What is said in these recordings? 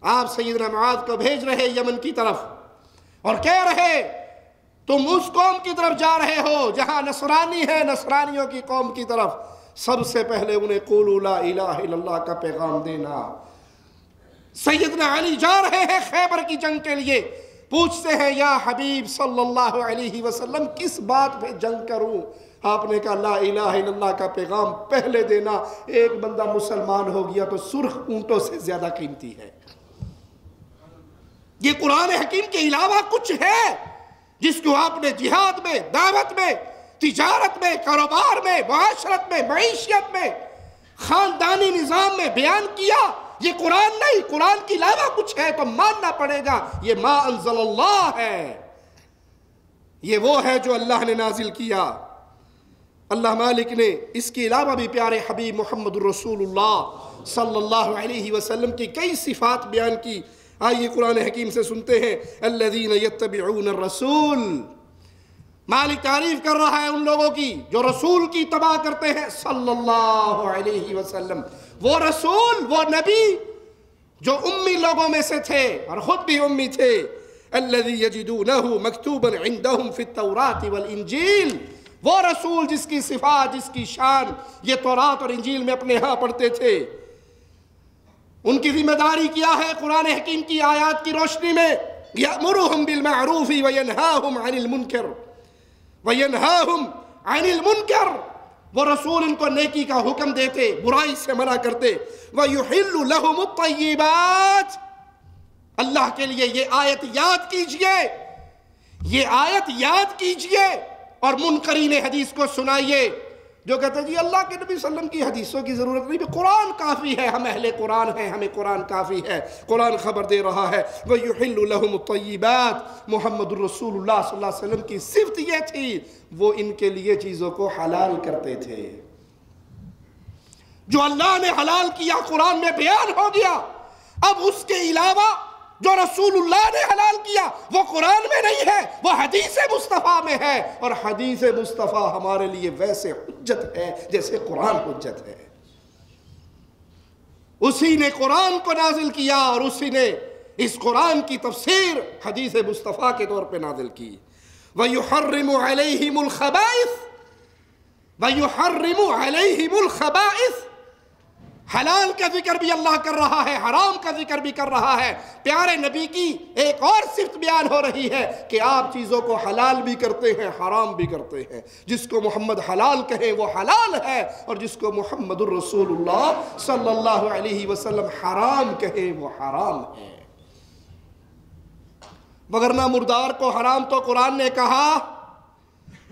آپ سیدنا معاذ کو بھیج رہے یمن کی طرف اور کہہ رہے تم اس قوم کی طرف جا رہے ہو جہاں نصرانی ہے، نصرانیوں کی قوم کی طرف، سب سے پہلے انہیں قولوا لا الہ الا اللہ کا پیغام دینا۔ سیدنا علی جا رہے ہیں خیبر کی جنگ کے لیے، پوچھتے ہیں یا حبیب صلی اللہ علیہ وسلم کس بات پہ جنگ کروں؟ آپ نے کہا لا الہ الا اللہ کا پیغام پہلے دینا، ایک بندہ مسلمان ہو گیا تو سرخ اونٹوں سے زیادہ قیمتی ہے۔ یہ قرآن حکیم کے علاوہ کچھ ہے جس کو آپ نے جہاد میں، دعوت میں، تجارت میں، کاروبار میں، معاشرت میں، معیشت میں، خاندانی نظام میں بیان کیا؟ یہ قرآن نہیں، قرآن کے علاوہ کچھ ہے تو ماننا پڑے گا یہ ما انزل اللہ ہے، یہ وہ ہے جو اللہ نے نازل کیا۔ اللہ مالک نے اس کے علاوہ بھی پیارے حبیب محمد الرسول اللہ صلی اللہ علیہ وسلم کی کئی صفات بیان کی۔ آئیے قرآن حکیم سے سنتے ہیں الذین یتبعون الرسول۔ مالک تعریف کر رہا ہے ان لوگوں کی جو رسول کی اتباع کرتے ہیں صلی اللہ علیہ وسلم، وہ رسول، وہ نبی جو امی لوگوں میں سے تھے اور خود بھی امی تھے۔ الذی یجدونہ مکتوبا عندہم فی التوراۃ والانجیل، وہ رسول جس کی صفات، جس کی شان یہ تورات اور انجیل میں اپنے ہاں پڑھتے تھے۔ ان کی ذمہ داری کیا ہے قرآن حکیم کی آیات کی روشنی میں؟ یأمرہم بالمعروف وینہاہم عن المنکر، وینہاہم عن المنکر، وہ رسول ان کو نیکی کا حکم دیتے، برائی سے منع کرتے۔ ویحل لہم الطیبات، اللہ کے لیے یہ آیت یاد کیجئے، یہ آیت یاد کیجئے اور منکرین حدیث کو سنائیے جو کہتے ہیں جی اللہ کے نبی صلی اللہ علیہ وسلم کی حدیثوں کی ضرورت نہیں، قرآن کافی ہے، ہم اہل قرآن ہیں، ہمیں قرآن کافی ہے۔ قرآن خبر دے رہا ہے وَيُحِلُّ لَهُمُ الطَّيِّبَاتِ، محمد الرسول اللہ صلی اللہ علیہ وسلم کی صفت یہ تھی وہ ان کے لیے چیزوں کو حلال کرتے تھے۔ جو اللہ نے حلال کیا قرآن میں بیان ہو گیا، اب اس کے علاوہ جو رسول اللہ نے حلال کیا وہ قرآن میں نہیں ہے، وہ حدیث مصطفیٰ میں ہے، اور حدیث مصطفیٰ ہمارے لیے ویسے حجت ہے جیسے قرآن حجت ہے۔ اسی نے قرآن کو نازل کیا اور اسی نے اس قرآن کی تفسیر حدیث مصطفیٰ کے طور پہ نازل کی۔ وَيُحَرِّمُ عَلَيْهِمُ الْخَبَائِثِ، وَيُحَرِّمُ عَلَيْهِمُ الْخَبَائِثِ، حلال کا ذکر بھی اللہ کر رہا ہے، حرام کا ذکر بھی کر رہا ہے۔ پیارے نبی کی ایک اور صفت بیان ہو رہی ہے کہ آپ چیزوں کو حلال بھی کرتے ہیں، حرام بھی کرتے ہیں۔ جس کو محمد حلال کہیں وہ حلال ہے، اور جس کو محمد الرسول اللہ صلی اللہ علیہ وسلم حرام کہیں وہ حرام ہے۔ وگرنہ مردار کو حرام تو قرآن نے کہا۔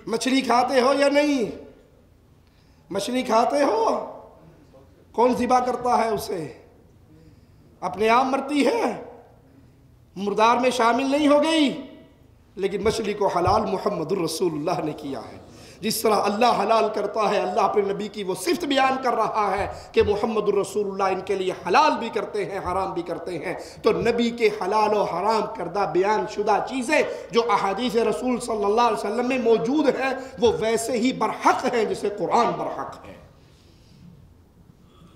مچھلی کھاتے ہو یا نہیں؟ مچھلی کھاتے ہو؟ کون ذبح کرتا ہے اسے؟ اپنے آپ مرتی ہے، مردار میں شامل نہیں ہو گئی، لیکن مچھلی کو حلال محمد الرسول اللہ نے کیا ہے۔ جس طرح اللہ حلال کرتا ہے، اللہ اپنے نبی کی وہ صفت بیان کر رہا ہے کہ محمد الرسول اللہ ان کے لیے حلال بھی کرتے ہیں، حرام بھی کرتے ہیں، تو نبی کے حلال و حرام کردہ بیان شدہ چیزیں جو احادیث رسول صلی اللہ علیہ وسلم میں موجود ہیں وہ ویسے ہی برحق ہیں جسے قرآن برحق ہے۔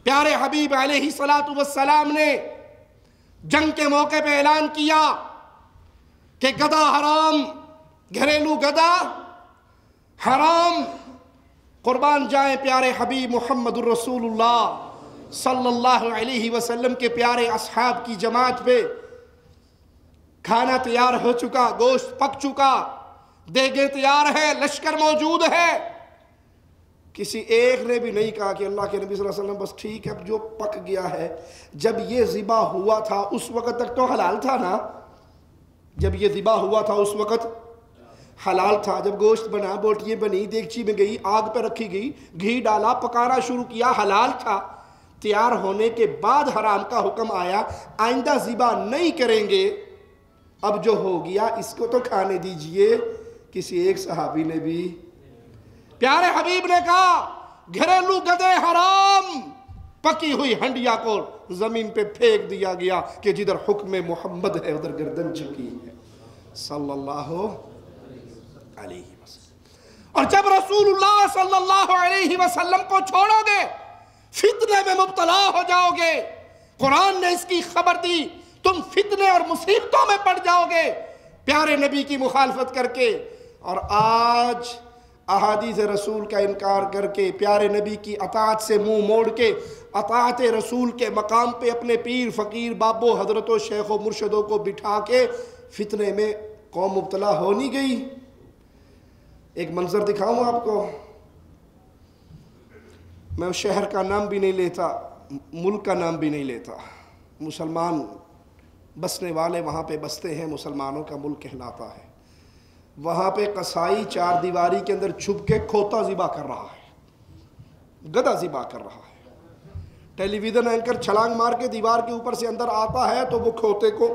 پیارے حبیب علیہ السلام نے جنگ کے موقع پہ اعلان کیا کہ گدا حرام، گھریلو گدا حرام۔ قربان جائیں پیارے حبیب محمد الرسول اللہ صلی اللہ علیہ وسلم کے پیارے اصحاب کی جماعت پہ کھانا تیار ہو چکا، گوشت پک چکا، دیگیں تیار ہے، لشکر موجود ہے۔ کسی ایک نے بھی نہیں کہا کہ اللہ کے نبی صلی اللہ علیہ وسلم بس ٹھیک ہے اب جو پک گیا ہے۔ جب یہ ذبح ہوا تھا اس وقت تک تو حلال تھا نا، جب یہ ذبح ہوا تھا اس وقت حلال تھا۔ جب گوشت بنا، بوٹیاں بنی، دیگچی میں گئی، آگ پہ رکھی گئی، گھی ڈالا، پکانا شروع کیا، حلال تھا۔ تیار ہونے کے بعد حرام کا حکم آیا، آئندہ ذبح نہیں کریں گے، اب جو ہو گیا اس کو تو کھانے دیجئے۔ کسی ایک صحابی نے بھی، پیارے حبیب نے کہا گھریلو گدے حرام، پکی ہوئی ہنڈیا کو زمین پہ پھینک دیا گیا کہ جدھر حکم محمد ہے ادھر گردن جھکی ہے صلی اللہ علیہ وسلم۔ اور جب رسول اللہ صلی اللہ علیہ وسلم کو چھوڑو گے فتنے میں مبتلا ہو جاؤ گے۔ قرآن نے اس کی خبر دی، تم فتنے اور مصیبتوں میں پڑ جاؤ گے پیارے نبی کی مخالفت کر کے۔ اور آج احادیث رسول کا انکار کر کے، پیارے نبی کی اطاعت سے منہ موڑ کے، اطاعت رسول کے مقام پہ اپنے پیر فقیر بابوں حضرتوں شیخوں مرشدوں کو بٹھا کے فتنے میں قوم مبتلا ہو نہیں گئی۔ ایک منظر دکھاؤں آپ کو، میں اس شہر کا نام بھی نہیں لیتا، ملک کا نام بھی نہیں لیتا، مسلمان بسنے والے وہاں پہ بستے ہیں، مسلمانوں کا ملک کہلاتا ہے۔ وہاں پہ قصائی چار دیواری کے اندر چھپ کے کھوتا ذبح کر رہا ہے، گدھا ذبح کر رہا ہے۔ ٹیلی ویژن اینکر چھلانگ مار کے دیوار کے اوپر سے اندر آتا ہے تو وہ کھوتے کو،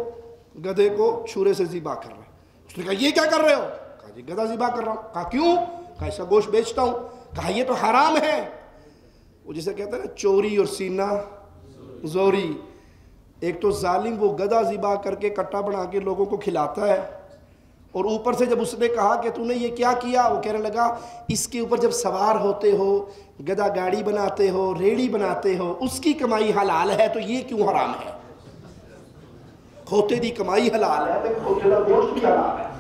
گدھے کو چھرے سے ذبح کر رہا ہے۔ اس نے کہا یہ کیا کر رہے ہو؟ کہا جی گدھا ذبح کر رہا ہوں۔ کہا کیوں؟ کہا ایسا گوشت بیچتا ہوں۔ کہا یہ تو حرام ہے۔ وہ جسے کہتے ہیں نا چوری اور سینہ زوری، ایک تو ظالم وہ گدھا ذبح کر کے کٹا بنا کے لوگوں کو کھلاتا ہے، اور اوپر سے جب اس نے کہا کہ تو نے یہ کیا کیا، وہ کہنے لگا اس کے اوپر جب سوار ہوتے ہو، گدھا گاڑی بناتے ہو، ریڑی بناتے ہو، اس کی کمائی حلال ہے تو یہ کیوں حرام ہے؟ کھوتے دی کمائی حلال ہے تو کھوتے دا گوشت بھی حلال ہے۔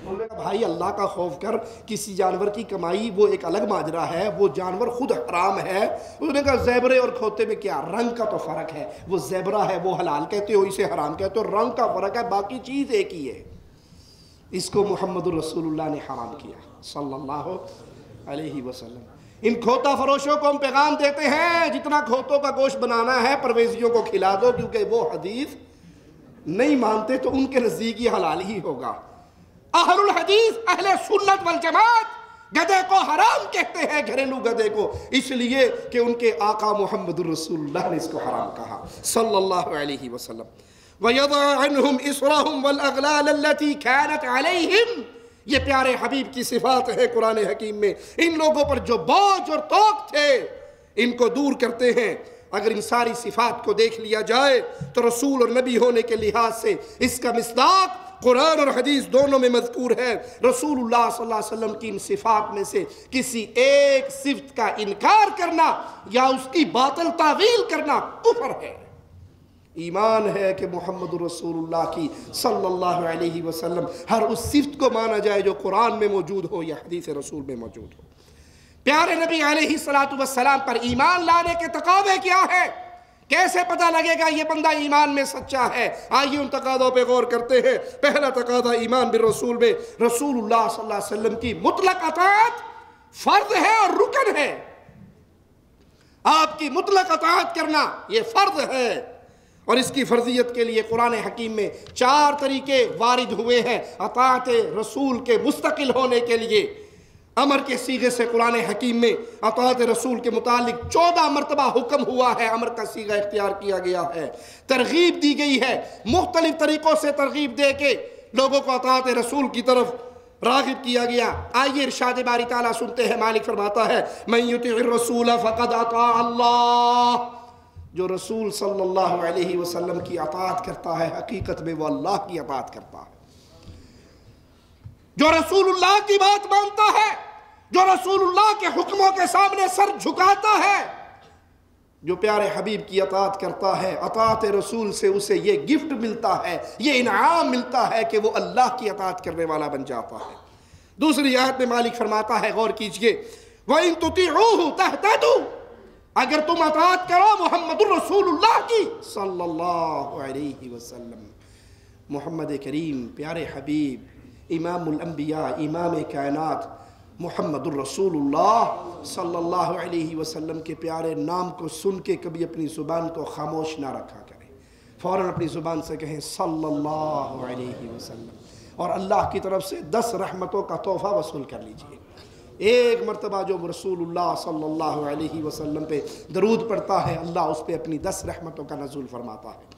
انہوں نے کہا بھائی اللہ کا خوف کر، کسی جانور کی کمائی وہ ایک الگ ماجرا ہے، وہ جانور خود حرام ہے۔ انہوں نے کہا زیبرے اور کھوتے میں کیا، رنگ کا تو فرق ہے، وہ زیبرا ہے وہ حلال کہتے ہو، اسے حرام کہتے ہو، رنگ کا فرق ہے، باقی چیز ایک ہی ہے۔ اس کو محمد الرسول اللہ نے حرام کیا صلی اللہ علیہ وسلم۔ ان کھوتا فروشوں کو ہم پیغام دیتے ہیں جتنا کھوتوں کا گوشت بنانا ہے پرویزیوں کو کھلا دو، کیونکہ وہ حدیث نہیں مانتے تو ان کے نزدیک یہ حلال ہی ہوگا۔ اہل الحدیث اہل سنت والجماعت گدھے کو حرام کہتے ہیں، گھریلو گدھے کو، اس لیے کہ ان کے آقا محمد الرسول اللہ نے اس کو حرام کہا صلی اللہ علیہ وسلم۔ وَيَضَعَ عَنْهُمْ إِصْرَهُمْ وَالْأَغْلَالَ الَّتِي كَانَتْ عَلَيْهِمْ، یہ پیارے حبیب کی صفات ہے قرآن حکیم میں۔ ان لوگوں پر جو بوجھ اور توق تھے ان کو دور کرتے ہیں۔ اگر ان ساری صفات کو دیکھ لیا جائے تو رسول اور نبی ہونے کے لحاظ سے اس کا مصداق قرآن اور حدیث دونوں میں مذکور ہے۔ رسول اللہ صلی اللہ علیہ وسلم کی ان صفات میں سے کسی ایک صفت کا انکار کرنا یا اس کی باطل تعویل کرنا کفر ہے۔ ایمان ہے کہ محمد رسول اللہ کی صلی اللہ علیہ وسلم ہر اس صفت کو مانا جائے جو قرآن میں موجود ہو یا حدیث رسول میں موجود ہو۔ پیارے نبی علیہ السلام پر ایمان لانے کے تقاضے کیا ہے؟ کیسے پتہ لگے گا یہ بندہ ایمان میں سچا ہے؟ آئیے ان تقاضوں پہ غور کرتے ہیں۔ پہلا تقاضا ایمان بالرسول میں رسول اللہ صلی اللہ علیہ وسلم کی مطلق اطاعت فرض ہے اور رکن ہے۔ آپ کی مطلق اطاعت کرنا یہ فرض ہے، اور اس کی فرضیت کے لیے قرآن حکیم میں 4 طریقے وارد ہوئے ہیں اطاعت رسول کے مستقل ہونے کے لیے۔ امر کے صیغے سے قرآن حکیم میں اطاعت رسول کے متعلق 14 مرتبہ حکم ہوا ہے، امر کا صیغہ اختیار کیا گیا ہے، ترغیب دی گئی ہے، مختلف طریقوں سے ترغیب دے کے لوگوں کو اطاعت رسول کی طرف راغب کیا گیا۔ آئیے ارشاد باری تعالیٰ سنتے ہیں، مالک فرماتا ہے من یطع الرسول فقد اطاع اللہ، جو رسول صلی اللہ علیہ وسلم کی اطاعت کرتا ہے حقیقت میں وہ اللہ کی اطاعت کرتا ہے۔ جو رسول اللہ کی بات مانتا ہے، جو رسول اللہ کے حکموں کے سامنے سر جھکاتا ہے، جو پیارے حبیب کی اطاعت کرتا ہے، اطاعت رسول سے اسے یہ گفٹ ملتا ہے، یہ انعام ملتا ہے کہ وہ اللہ کی اطاعت کرنے والا بن جاتا ہے۔ دوسری آیت میں مالک فرماتا ہے، غور کیجئے، وَإِن تُطِعُوهُ تَهْتَدُوا، اگر تم اطاعت کرو محمد الرسول اللہ کی صلی اللہ علیہ وسلم، محمد کریم پیارے حبیب امام الانبیاء امام کائنات محمد الرسول اللہ صلی اللہ علیہ وسلم کے پیارے نام کو سن کے کبھی اپنی زبان کو خاموش نہ رکھا کریں، فوراً اپنی زبان سے کہیں صلی اللہ علیہ وسلم، اور اللہ کی طرف سے 10 رحمتوں کا تحفہ وصول کر لیجئے۔ ایک مرتبہ جو رسول اللہ صلی اللہ علیہ وسلم پہ درود پڑھتا ہے اللہ اس پہ اپنی 10 رحمتوں کا نزول فرماتا ہے۔